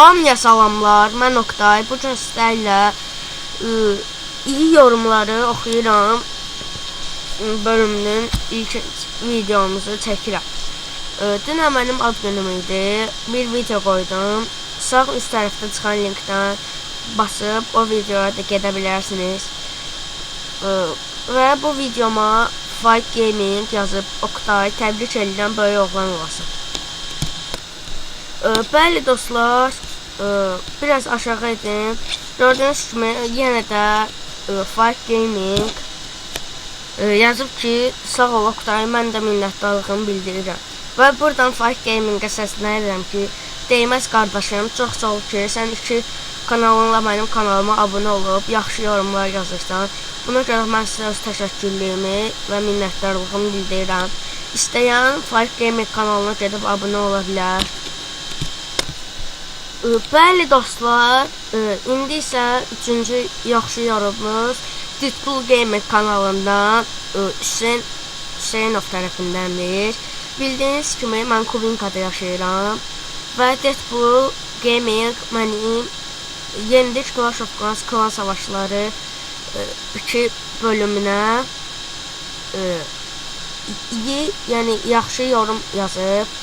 Hamıya salamlar, mən Oktay. Bu gün sizlərlə iyi yorumları oxuyuram bölümünün ilk videomuzu çəkirəm. Dünə mənim ad günüm idi. Bir video qoydum. Sağ üst tərəfdə çıxan linkdən basıb o videoya da gedə bilərsiniz. Və bu videoma Fight Gaming yazıb Oktay, təbrik edirəm, böyük oğlan olasın. Bəli dostlar, biraz aşağı edin. Gördüyünüz kimi yenə də Fight Gaming yazıb ki, sağ ol Oktay, mən də minnətdarlığımı bildirirəm. Və buradan Fight Gaming'ə səslənirəm ki, Deyməz qardaşım, çox sağ ol ki, sən iki kanalınla mənim kanalıma abunə olub, yaxşı yorumlar yazırsan. Buna görə mən sizə öz təşəkkürlüyümü və minnətdarlığımı bildirirəm. İstəyən Fight Gaming kanalına gedib abunə ola bilər. Bəli dostlar, indi isə üçüncü yaxşı yorumumuz Deadpool Gaming kanalından Hüseynov tərəfindəndir. Bildiyiniz kimi mən Kubinkada yaşayıram və Deadpool Gaming mənim yenilik Clash of Clans klan savaşları 2 bölümünə yəni yaxşı yorum yazıb.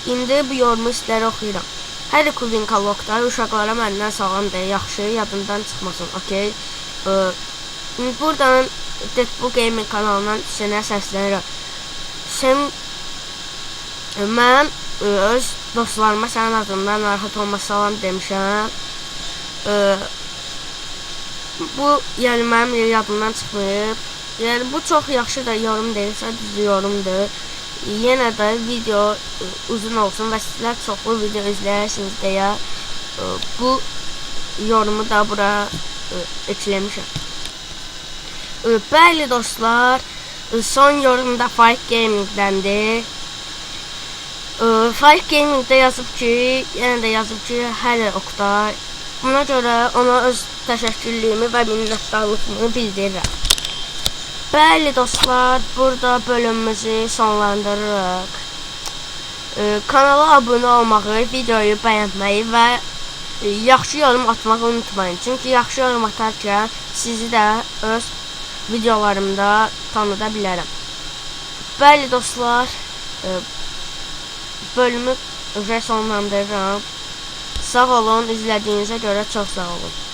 İndi bu yorumu sizlərə oxuyuram. Hər Kubinka Oktay, uşaqlara məndən salam deyə, yaxşı, yadından çıxmasın, okey. Buradan Deadpool Gaming kanalından sənə səslənirəm. Mən öz dostlarıma sənin adından narahat olma salam demişəm. Bu, yəni mənim yadımdan çıxmayıb. Yəni bu çox yaxşı da yorum deyilsə, düz yorumdur. Yenə də video uzun olsun və sizlər çoxlu video izləyirsiniz deyə bu yorumu da bura ekləmişəm. Bəli dostlar, son yorum da Fight Gaming'dəndir. Fight Gaming'də yazıb ki, yenə də yazıb ki, hələ Oktay. Buna görə ona öz təşəkkürlüyümü və minnətdarlığımı bildirirəm. Bəli dostlar, burada bölümümüzü sonlandırırıq. Kanala abunə olmağı, videoyu bəyənməyi və yaxşı yorum atmağı unutmayın. Çünki yaxşı yorum atarkən sizi də öz videolarımda tanıda bilərəm. Bəli dostlar, bölümü sonlandırıram. Sağ olun, izlədiyinizə görə çox sağ olun.